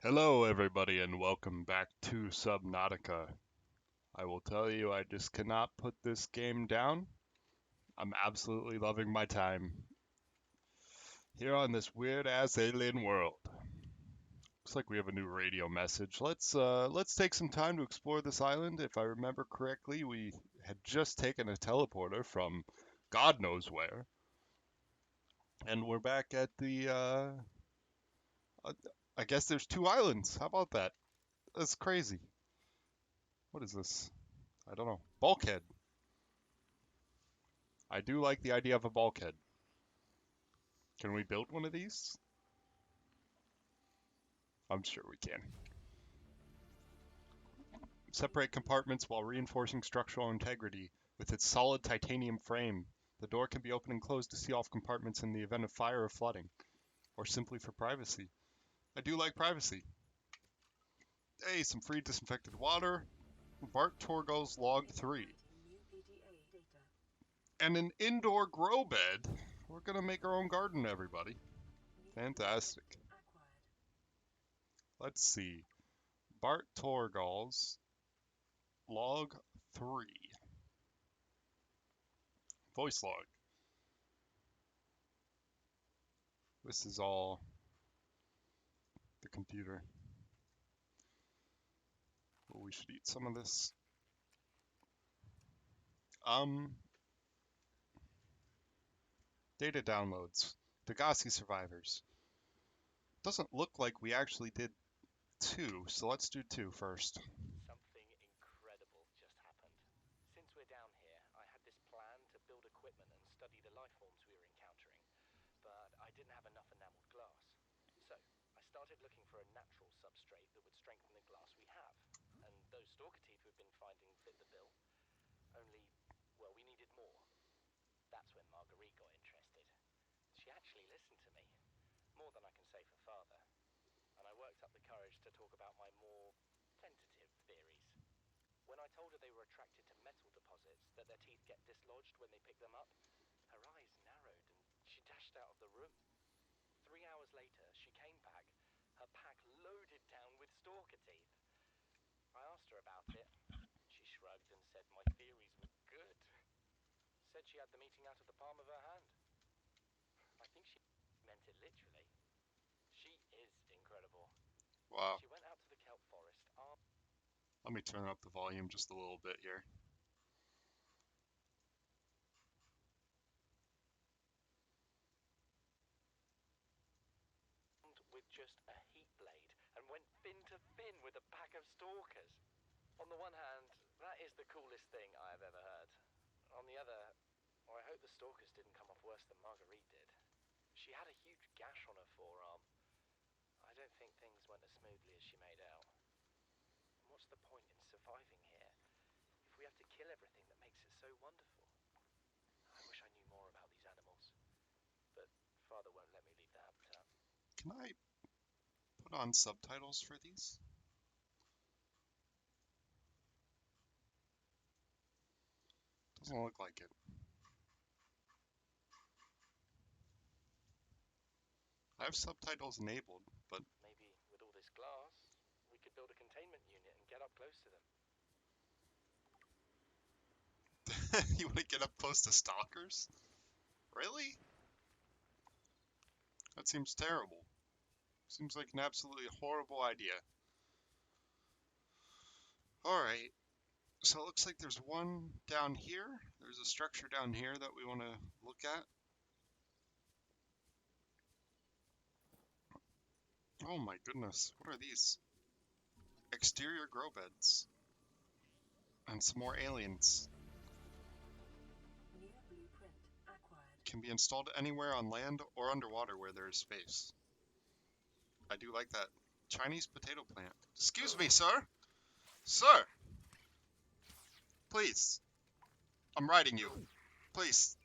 Hello, everybody, and welcome back to Subnautica. I will tell you, I just cannot put this game down. I'm absolutely loving my time here on this weird-ass alien world. Looks like we have a new radio message. Let's take some time to explore this island. If I remember correctly, we had just taken a teleporter from God knows where, and we're back at uh, I guess there's two islands. How about that? That's crazy. What is this? I don't know. Bulkhead. I do like the idea of a bulkhead. Can we build one of these? I'm sure we can. Separate compartments while reinforcing structural integrity with its solid titanium frame. The door can be opened and closed to seal off compartments in the event of fire or flooding, or simply for privacy. I do like privacy. Hey, some free disinfected water. Bart Torgal's log 3. And an indoor grow bed. We're gonna make our own garden, everybody. Fantastic. Let's see. Bart Torgal's log 3. Voice log. This is all the computer. Well, we should eat some of this. Data downloads. Degassi survivors. Doesn't look like we actually did two, so let's do two first. Something incredible just happened. Since we're down here, I had this plan to build equipment and study the life forms we were encountering, but I didn't have enough enameled glass. So, I started looking for a natural substrate that would strengthen the glass we have. And those stalker teeth we've been finding fit the bill. Only, well, we needed more. That's when Marguerite got interested. She actually listened to me, more than I can say for father. And I worked up the courage to talk about my more tentative theories. When I told her they were attracted to metal deposits, that their teeth get dislodged when they pick them up, her eyes narrowed and she dashed out of the room. 3 hours later, she came back, her pack loaded down with stalker teeth. I asked her about it. She shrugged and said my theories were good. Said she had the meeting out of the palm of her hand. I think she meant it literally. She is incredible. Wow. She went out to the kelp forest, Let me turn up the volume just a little bit here. with just a heat blade and went fin to fin with a pack of stalkers. On the one hand, that is the coolest thing I have ever heard. On the other, well, I hope the stalkers didn't come off worse than Marguerite did. She had a huge gash on her forearm. I don't think things went as smoothly as she made out. And what's the point in surviving here if we have to kill everything that makes it so wonderful? I wish I knew more about these animals, but Father won't let me leave the habitat. Can I put on subtitles for these? Doesn't look like it. I have subtitles enabled, but Maybe with all this glass, we could build a containment unit and get up close to them. you want to get up close to stalkers? Really? That seems terrible. Seems like an absolutely horrible idea. Alright, so it looks like there's one down here. There's a structure down here that we want to look at. Oh my goodness, what are these? Exterior grow beds. And some more aliens. New blueprint acquired. Can be installed anywhere on land or underwater where there is space. I do like that. Chinese potato plant. Excuse me, sir! Sir! Please. I'm riding you. Please.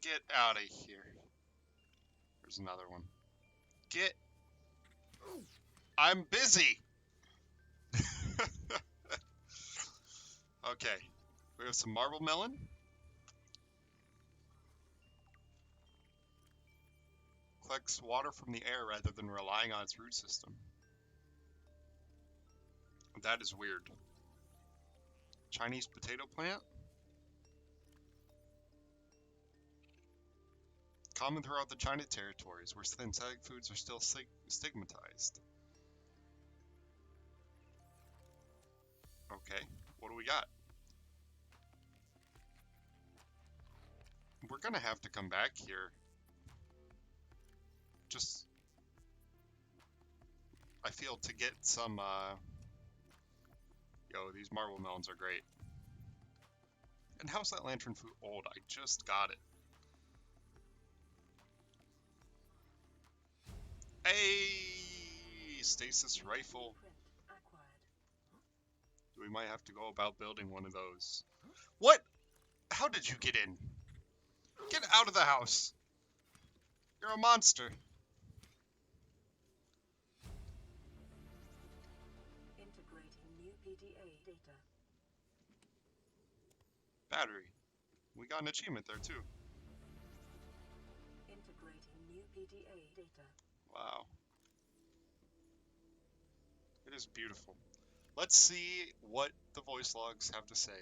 Get out of here. There's another one. Get. I'm busy! Okay. We have some marble melon. Collects water from the air rather than relying on its root system. That is weird. Chinese potato plant? Common throughout the China territories, where synthetic foods are still stigmatized. Okay, what do we got? We're gonna have to come back here. Just, I feel, to get some, yo, these marble melons are great. And how's that lantern food old? I just got it. Hey! Stasis rifle. Blueprint acquired. We might have to go about building one of those. What? How did you get in? Get out of the house! You're a monster. Integrating new PDA data. Battery. We got an achievement there too. Integrating new PDA data. Wow. It is beautiful. Let's see what the voice logs have to say.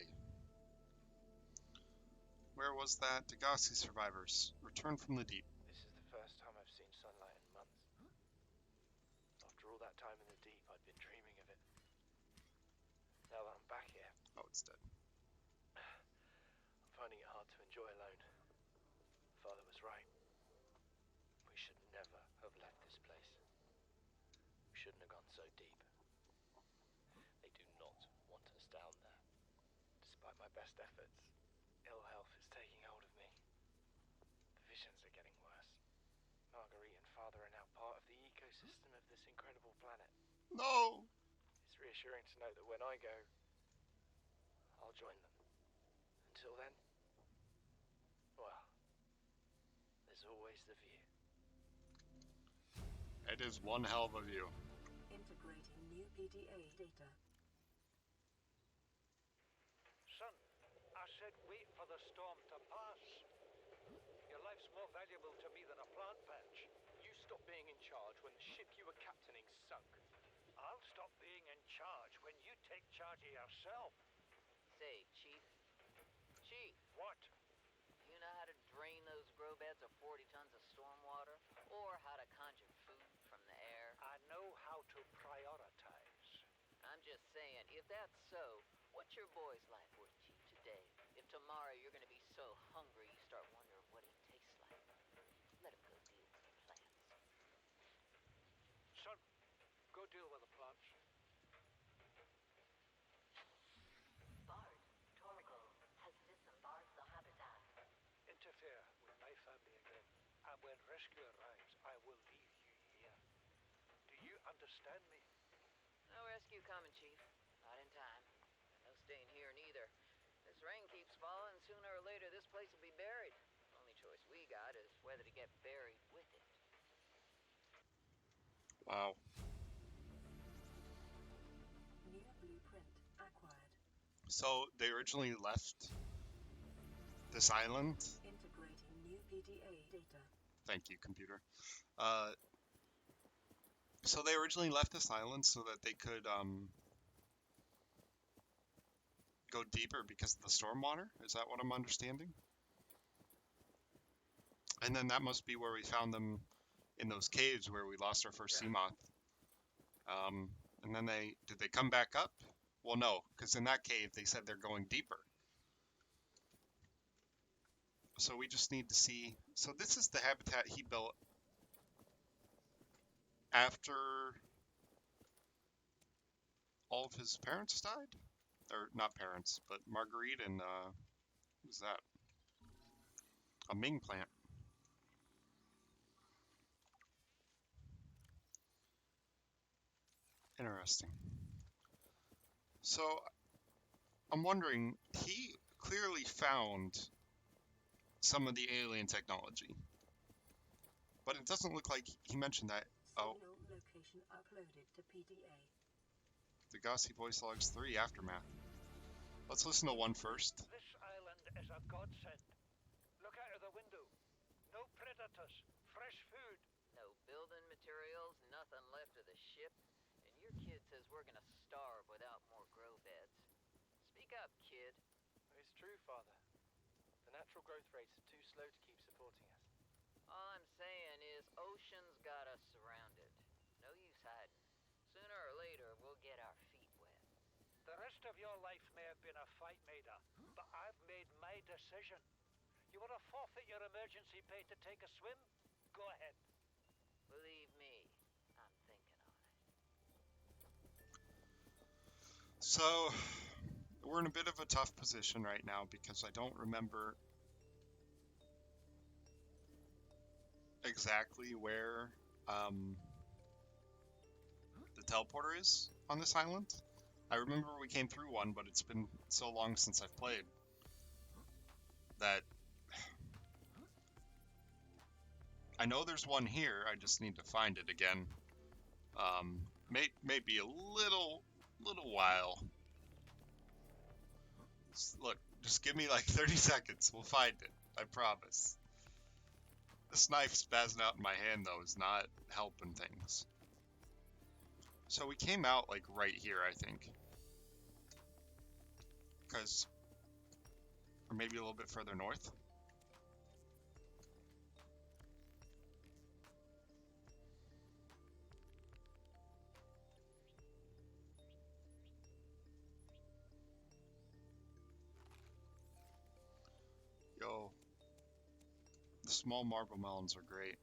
Where was that? Degassi survivors. Return from the deep. This is the first time I've seen sunlight in months. After all that time in the deep, I'd been dreaming of it. Now that I'm back here, Oh, it's dead. I'm finding it hard to enjoy alone. Father was right. We should never have left this place. We shouldn't have gone so deep. They do not want us down there. Despite my best efforts, ill health is taking hold of me. The visions are getting worse. Marguerite and Father are now part of the ecosystem of this incredible planet. No! It's reassuring to know that when I go, I'll join them. Until then, well, there's always the view. It is one hell of a view. Integrating new PDA data. Son, I said wait for the storm to pass. Your life's more valuable to me than a plant patch. You stopped being in charge when the ship you were captaining sunk. I'll stop being in charge when you take charge of yourself. Say, Chief. Chief, What? you know how to drain those grow beds of 40 tons of stormwater? Or how to conjure food from the air? I know how to prioritize. I'm just saying, if that's so, what's your boy's life worth to you today? If tomorrow you're gonna be so hungry you start wondering what he tastes like. Let him go deal with the plants. Son, go deal with the plants. Bard, Torgo has disembarked the habitat. Interfere with my family again, and when rescue arrives, I will leave you here. Do you understand me? No rescue coming, Chief. Not in time. No staying here neither. This rain keeps falling, sooner or later this place will be buried. Only choice we got is whether to get buried with it. Wow. New blueprint acquired. So they originally left this island. Integrating new PDA data. Thank you, computer. So they originally left this island so that they could go deeper because of the stormwater. Is that what I'm understanding? And then that must be where we found them in those caves where we lost our first sea moth. And then did they come back up? Well, no, because in that cave they said they're going deeper. So we just need to see. So this is the habitat he built after all of his parents died? Or not parents, but Marguerite and who's that? A Ming plant. Interesting. So I'm wondering, he clearly found some of the alien technology, but it doesn't look like he mentioned that. Oh, Signal location uploaded to PDA. Degassi Voice Logs 3 Aftermath. Let's listen to one first. This island is a godsend. Look out of the window. No predators. Fresh food. No building materials, nothing left of the ship, and you're your kid says we're gonna starve without more grow beds. Speak up, kid. It's true, Father. The natural growth rates are too slow to keep supporting us. All I'm saying is ocean's got us surrounded. No use hiding. Sooner or later, we'll get our feet wet. The rest of your life may have been a fight, Maida, but I've made my decision. You want to forfeit your emergency pay to take a swim? Go ahead. Believe me, I'm thinking on it. So, we're in a bit of a tough position right now because I don't remember exactly where the teleporter is on this island. I remember we came through one, but it's been so long since I've played that I know there's one here. I just need to find it again. May be a little while. Look, just give me like 30 seconds. We'll find it. I promise. This knife spazzing out in my hand, though, is not helping things. So we came out, like, right here, I think. Because... Or maybe a little bit further north. Yo. The small marble melons are great.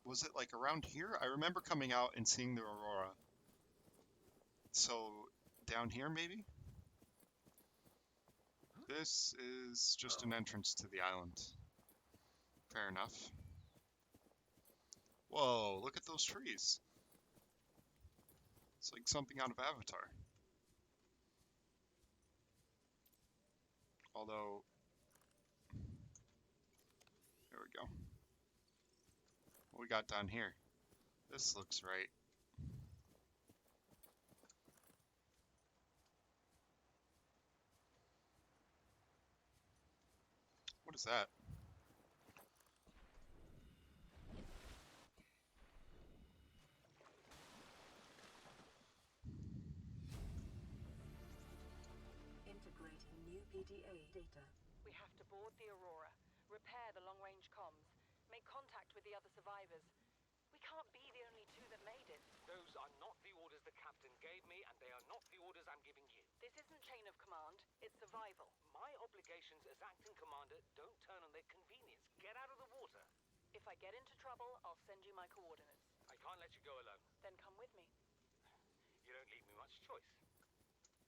Was it like around here? I remember coming out and seeing the aurora. So, down here maybe? This is just an entrance to the island. Fair enough. Whoa, look at those trees. It's like something out of Avatar. Although, there we go. What we got down here? This looks right. What is that? Integrating new PDA data. We have to board the Aurora, repair the long-range comms, make contact with the other survivors. We can't be the only two that made it. Those are not the orders the captain gave me, and they are not the orders I'm giving you. This isn't chain of command, it's survival. My obligations as acting commander don't turn on their convenience. Get out of the water. If I get into trouble, I'll send you my coordinates. I can't let you go alone. Then come with me. You don't leave me much choice.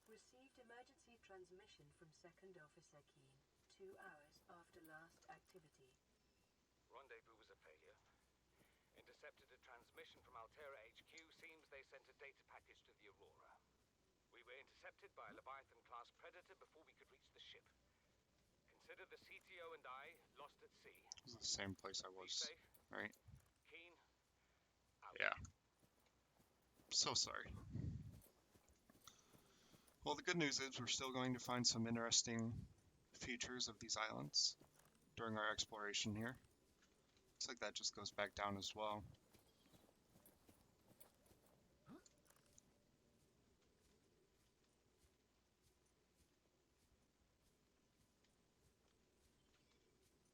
Received emergency transmission from Second Officer Keen, 2 hours after last activity. Rendezvous was a failure. Intercepted a transmission from Altera HQ. Seems they sent a data package to the Aurora. We were intercepted by a Leviathan-class predator before we could reach the ship. Consider the CTO and I lost at sea. This is the same place I Be was, safe. right? Keen. Out. Yeah. So sorry. Well, the good news is we're still going to find some interesting features of these islands during our exploration here. Looks like that just goes back down as well.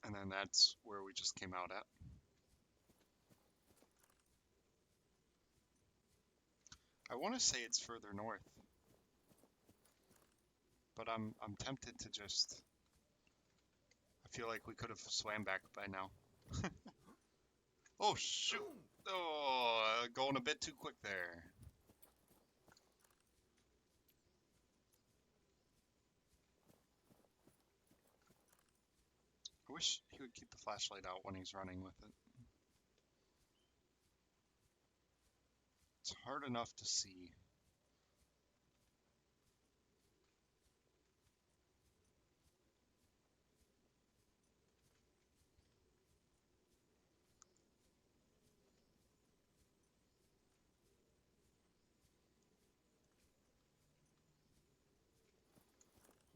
And then that's where we just came out at. I want to say it's further north. But I'm tempted to just... I feel like we could have swam back by now. Oh, shoot! Oh, going a bit too quick there. I wish he would keep the flashlight out when he's running with it. It's hard enough to see.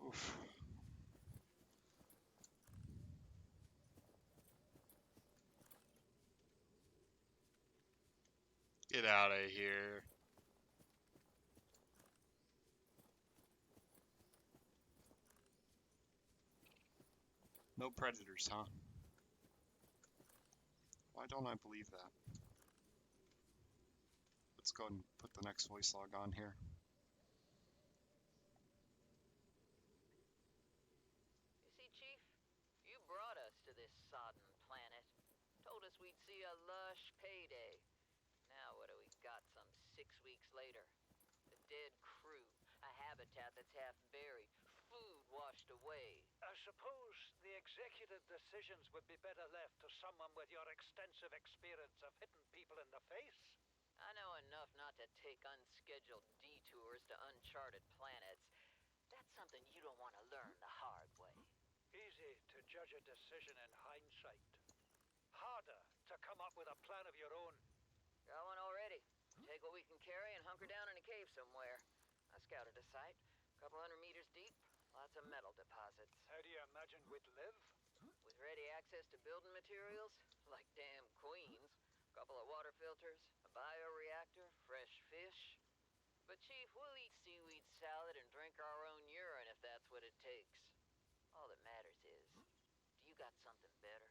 Oof. Get out of here. No predators, huh? Why don't I believe that? Let's go and put the next voice log on here. You see, Chief, you brought us to this sodden planet. Told us we'd see a lush payday. Now what do we got some 6 weeks later? A dead crew, a habitat that's half buried, food washed away. I suppose the executive decisions would be better left to someone with your extensive experience of hitting people in the face. I know enough not to take unscheduled detours to uncharted planets. That's something you don't want to learn the hard way. Easy to judge a decision in hindsight. Harder to come up with a plan of your own. Got one already. Take what we can carry and hunker down in a cave somewhere. I scouted a site, a couple 100 meters deep, lots of metal deposits. How do you imagine we'd live? With ready access to building materials, like damn queens, a couple of water filters, a bioreactor, fresh fish. But Chief, we'll eat seaweed salad and drink our own urine if that's what it takes. All that matters is, do you got something better?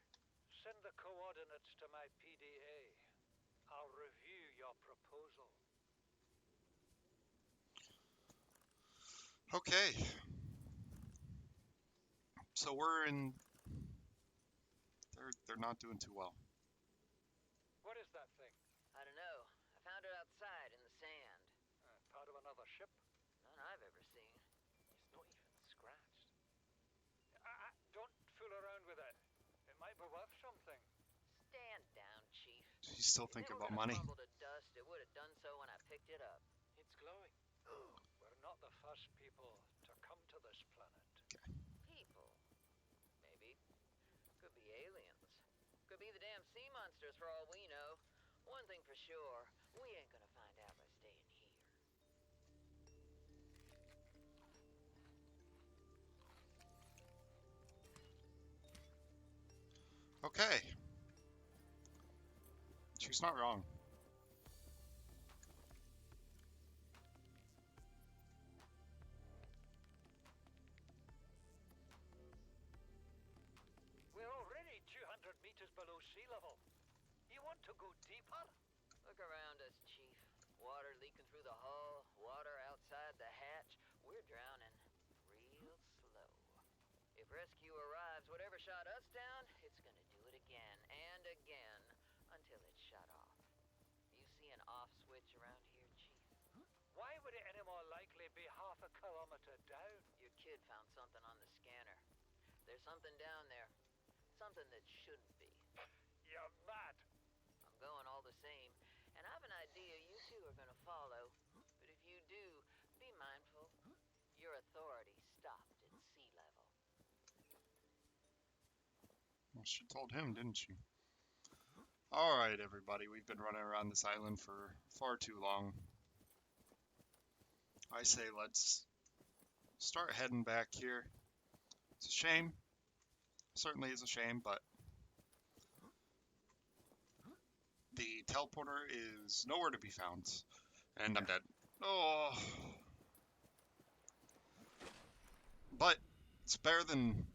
Send the coordinates to my PDA. I'll review your proposal. Okay. So we're in... They're not doing too well. What is that thing? I don't know. I found it outside in the sand. Part of another ship? None I've ever seen. It's not even scratched. Don't fool around with it. It might be worth something. Stand down, Chief. He's still If it thinking were about gonna money. crumble to dust, it would have done so when I picked it up. It's glowing. We're not the first people to come to this planet. People. Maybe. Could be aliens. Could be the damn sea monsters for all we know. One thing for sure, we ain't gonna find out by staying here. Okay. She's not wrong. We're already 200 meters below sea level. You want to go deeper? Look around us, Chief. Water leaking through the hull, water outside the hatch. We're drowning real slow. If rescue arrives, whatever shot us down, it's gonna do it again and again until it's shut off. You see an off switch around here, Chief? Why would it any more likely be half a kilometer down? Your kid found something on the scanner. There's something down there. Something that shouldn't be. You're mad. I'm going all the same. And I've an idea you two are gonna follow. But if you do, be mindful. Your authority stopped at sea level. Well, she told him, didn't she? Alright, everybody. We've been running around this island for far too long. I say let's start heading back here. It's a shame. Certainly is a shame, but the teleporter is nowhere to be found. And I'm dead. Oh. But it's better than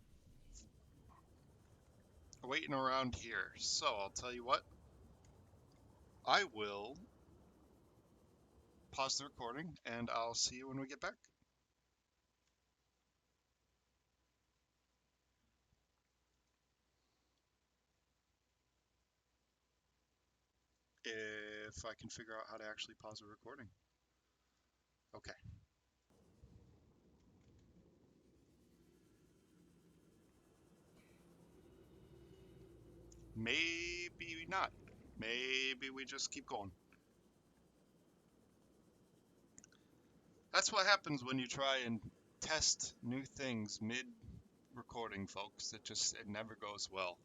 waiting around here. So I'll tell you what. I will pause the recording and I'll see you when we get back. If I can figure out how to actually pause the recording. Okay. Maybe not. Maybe we just keep going. That's what happens when you try and test new things mid-recording, folks. It never goes well.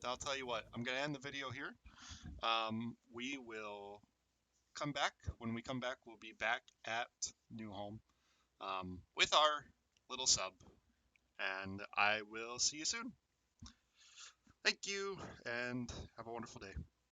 I'll tell you what, I'm going to end the video here. We will come back. When we come back, we'll be back at New Home with our little sub. And I will see you soon. Thank you, and have a wonderful day.